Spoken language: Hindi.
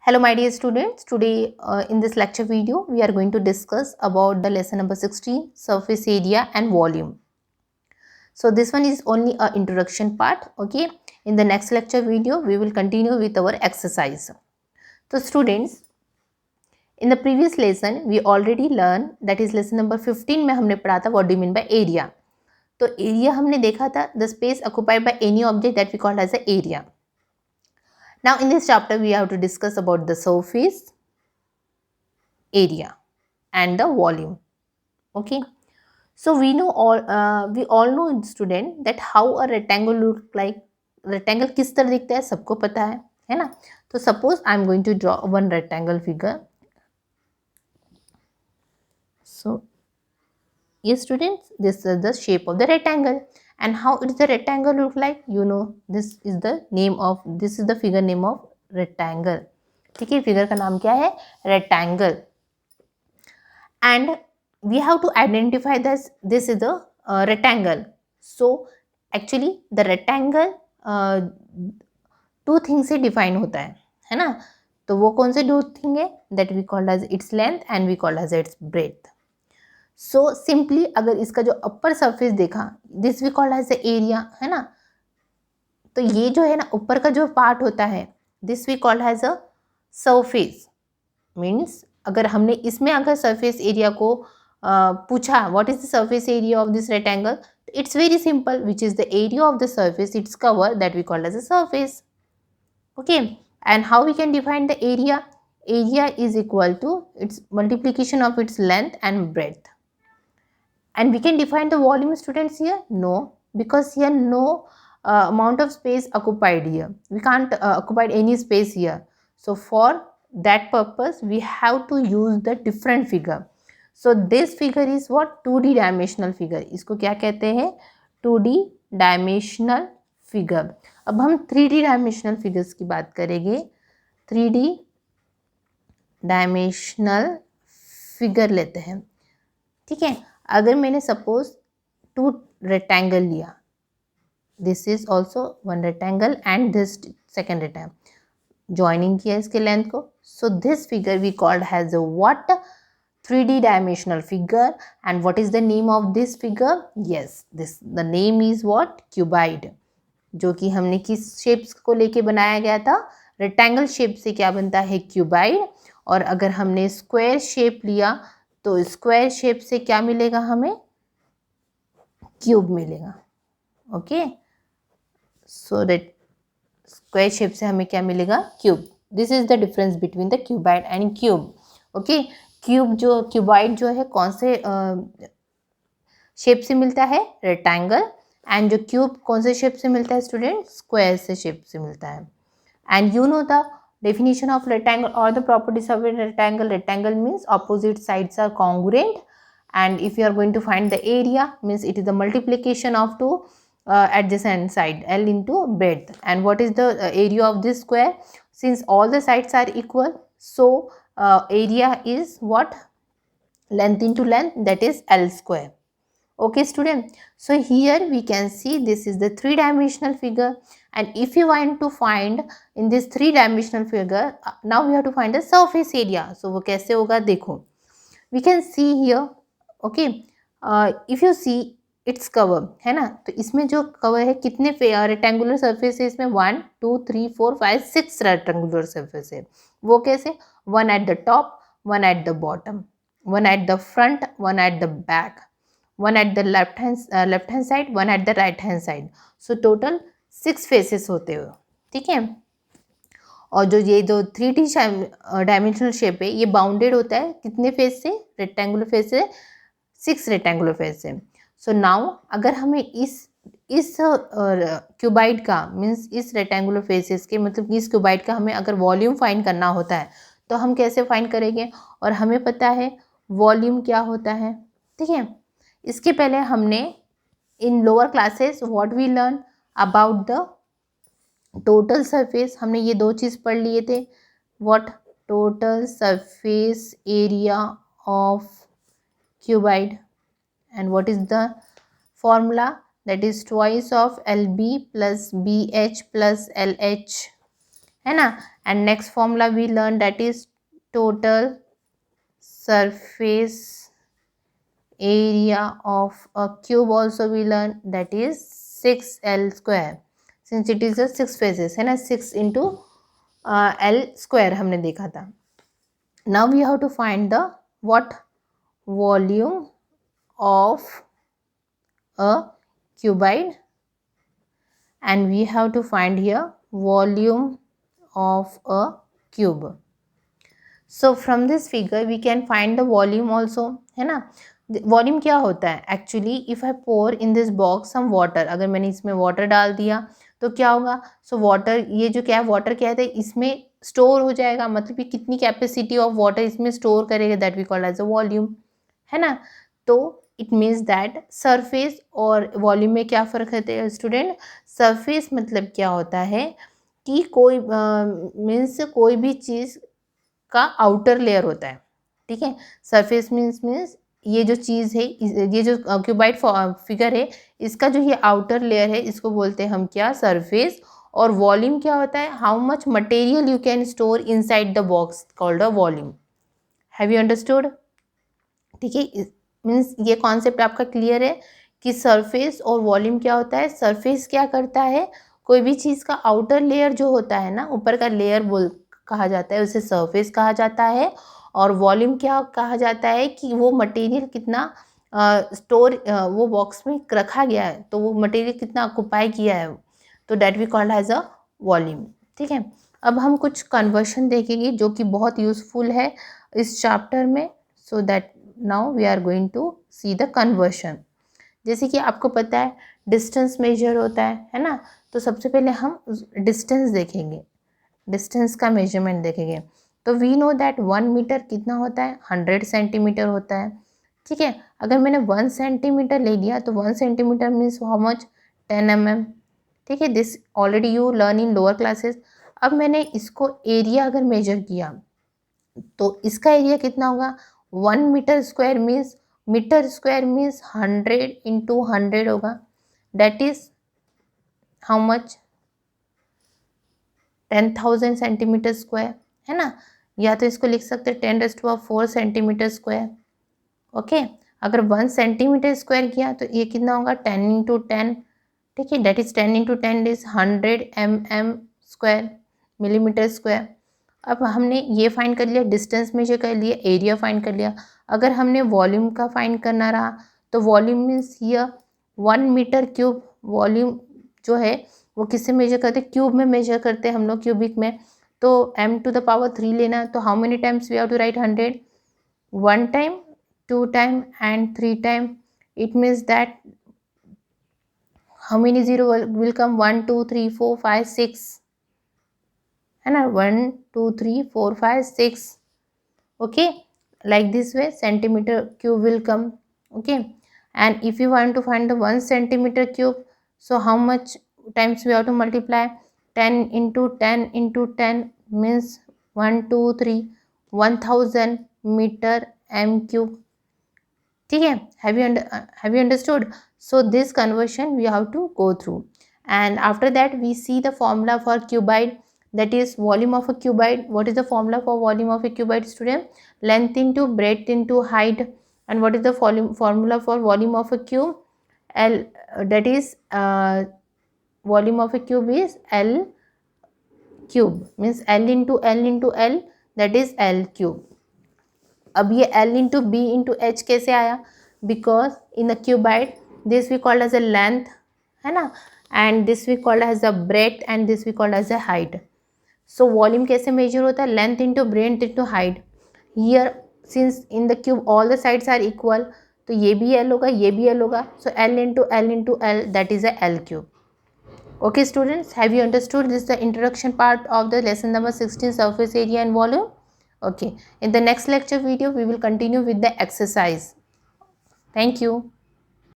Hello my dear students, today in this lecture video we are going to discuss about the lesson number 16, surface area and volume. So this one is only a introduction part, okay. In the next lecture video we will continue with our exercise. So students, in the previous lesson we already learned, that is lesson number 15 में हमने पढ़ा था what do you mean by area. तो area हमने देखा था the space occupied by any object that we call as a area. Now in this chapter we have to discuss about the surface area and the volume. Okay, so we all know student that how a rectangle look like. Rectangle किस तरह दिखता है सबको पता है ना. तो suppose I am going to draw one rectangle figure. So yes students, this is the shape of the rectangle, and how is the rectangle look like, you know, this is the figure name of rectangle. ठीक है, फिगर का नाम क्या है, rectangle. And we have to identify this is the rectangle. So actually the rectangle two things से define होता है ना. तो वो कौन से दो थिंग है, that we call as its length and we call as its breadth. So simply अगर इसका जो upper surface देखा, this we call as the area है ना. तो ये जो है ना ऊपर का जो पार्ट होता है, this we call as a surface. Means अगर हमने इसमें अगर सरफेस एरिया को पूछा what is the surface area of this rectangle, it's very simple, which is the area of the surface it's cover that we called as a surface. Okay, and how we can define the area. Area is equal to its multiplication of its length and breadth. And we can define the volume, students, here? No, because here no amount of space occupied here. We can't occupy any space here. So for that purpose we have to use the different figure. So this figure is what, 2D dimensional figure. इसको क्या कहते हैं, 2D dimensional figure. अब हम 3D dimensional figures की बात करेंगे. 3D dimensional figure लेते हैं, ठीक है. अगर मैंने सपोज 2 रेक्टेंगल लिया, this is also 1 rectangle and this second rectangle, joining किया इसके लेंथ को. So this figure we called has what, 3D dimensional figure. And what is the name of this figure? Yes, the name is what, cuboid. जो कि हमने किस शेप्स को लेके बनाया गया था, रेक्टेंगल शेप से क्या बनता है, क्यूबाइड. और अगर हमने स्क्वायर शेप लिया तो स्क्वायर शेप से क्या मिलेगा हमें, क्यूब मिलेगा. ओके, सो स्क्वायर शेप से हमें क्या मिलेगा, cube. This is the difference between the cuboid and cube. Okay, cuboid जो है कौन से शेप से मिलता है, रेक्टेंगल. एंड जो क्यूब कौन से शेप से मिलता है स्टूडेंट, स्क्वायर से शेप से मिलता है. And you know the definition of rectangle or the properties of a rectangle. Rectangle means opposite sides are congruent, and if you are going to find the area, means it is the multiplication of two adjacent side, L into breadth. And what is the area of this square? Since all the sides are equal, so area is what, length into length, that is L square. Okay student, so here we can see this is the 3-dimensional figure. And if you want to find in this 3-dimensional figure, now we have to find the surface area. So वो कैसे होगा, देखो, we can see here. Okay, if you see its cover है ना, तो इसमें जो कवर है कितने रेक्टेंगुलर सरफेस है इसमें, 1 2 3 4 5 6 रेक्टेंगुलर सरफेस है. वो कैसे, 1 at the top, 1 at the bottom, 1 at the front, 1 at the back, 1 at the left hand side, 1 at the right hand side. So total 6 faces होते हो, ठीक है. और जो ये जो 3D डायमेंशनल शेप है ये बाउंडेड होता है कितने फेस से, रेक्टेंगुलर फेस से, 6 रेक्टेंगुलर फेस से. सो नाउ अगर हमें इस क्यूबाइड का, मीन्स इस रेक्टेंगुलर फेसेस के, मतलब इस क्यूबाइड का हमें अगर वॉल्यूम फाइंड करना होता है तो हम कैसे फाइंड करेंगे. और हमें पता है वॉल्यूम क्या होता है, ठीक है. इसके पहले हमने in lower classes what we learn about the total surface, हमने ये दो चीज़ पढ़ लिए थे. What, total surface area of cuboid. And what is the formula, that is twice of LB plus BH plus LH. है ना. And next formula we learn that is total surface area of a cube also we learn, that is 6l square, since it is a 6 faces है ना. 6 into l square हमने देखा था. Now we have to find the what volume of a cuboid, and we have to find here volume of a cube. So from this figure we can find the volume also, है ना. वॉल्यूम क्या होता है actually, if I pour in this box some water, अगर मैंने इसमें वाटर डाल दिया तो क्या होगा. सो वाटर, ये जो क्या है वाटर क्या है इसमें स्टोर हो जाएगा, मतलब कि कितनी कैपेसिटी ऑफ वाटर इसमें स्टोर करेगा, that we call as a volume, है ना. तो इट मीन्स दैट सरफेस और वॉल्यूम में क्या फ़र्क है स्टूडेंट. सरफेस मतलब क्या होता है कि कोई मीन्स कोई भी चीज़ का आउटर लेयर होता है, ठीक है. सरफेस मीन्स ये जो चीज़ है, ये जो क्यूबाइड फिगर है, इसका जो ये आउटर लेयर है इसको बोलते हैं हम क्या, सरफेस. और वॉल्यूम क्या होता है, how much material you can store inside the box called a volume. Have you understood. ठीक है, मीन्स ये कॉन्सेप्ट आपका क्लियर है कि सरफेस और वॉल्यूम क्या होता है. सरफेस क्या करता है, कोई भी चीज़ का आउटर लेयर जो होता है ना, ऊपर का लेयर कहा जाता है, उसे सरफेस कहा जाता है. और वॉल्यूम क्या कहा जाता है कि वो मटेरियल कितना स्टोर वो बॉक्स में रखा गया है, तो वो मटेरियल कितना ऑक्यूपाई किया है, तो that we called as a volume. ठीक है, अब हम कुछ कन्वर्शन देखेंगे जो कि बहुत यूज़फुल है इस चैप्टर में. So that now we are going to see the conversion. जैसे कि आपको पता है डिस्टेंस मेजर होता है ना. तो सबसे पहले हम डिस्टेंस देखेंगे, डिस्टेंस का मेजरमेंट देखेंगे. तो वी नो दैट 1 मीटर कितना होता है, 100 सेंटीमीटर होता है. ठीक है, अगर मैंने 1 सेंटीमीटर ले लिया तो 1 centimetre means how much, 10 mm. ठीक है, this already you learn in lower classes. अब मैंने इसको एरिया अगर मेजर किया तो इसका एरिया कितना होगा, 1 मीटर स्क्वायर मीन्स 100 into 100 होगा, that is how much, 10,000 centimetre square, है ना. या तो इसको लिख सकते हैं 10⁴ सेंटीमीटर स्क्वायर. ओके, अगर 1 सेंटीमीटर स्क्वायर किया तो ये कितना होगा, 10 into 10. ठीक है, डेट इज 10 into 10 इज 100 mm स्क्वायर, मिलीमीटर स्क्वायर. अब हमने ये फाइंड कर लिया, डिस्टेंस मेजर कर लिया, एरिया फाइंड कर लिया. अगर हमने वॉल्यूम का फाइंड करना रहा तो volume means here 1 metre cube. Volume जो है वो किससे मेजर करते हैं, क्यूब में मेजर करते हैं हम लोग, क्यूबिक में. तो m⁻³ लेना है, तो how many times we have to write 100, 1 time, 2 time and 3 time. It means that how many zero will come, 1 2 3 4 5 6, है ना. 1 2 3 4 5 6. Okay, like this way centimeter cube will come. Okay, and if you want to find the 1 centimeter cube, so how much times we have to multiply, 10 into 10 into 10 means 1 2 3 1000 meter m cube. ठीक है, have you understood. So this conversion we have to go through, and after that we see the formula for cuboid, that is volume of a cuboid. What is the formula for volume of a cuboid, student? Length into breadth into height. And what is the formula for volume of a cube? L, that is volume of a cube is L cube, means L into L into L, that is L cube. अब ये L into B into H कैसे आया, because in the cuboid this we called as a length, है ना, and this we called as a breadth and this we called as a height. So volume कैसे मेजर होता है, length into breadth into height. Here since in the cube all the sides are equal, तो ये भी एल होगा, ये भी एल होगा. So L into L that is a L cube. Okay students, have you understood this, the introduction part of the lesson number 16, surface area and volume? Okay, in the next lecture video we will continue with the exercise. Thank you.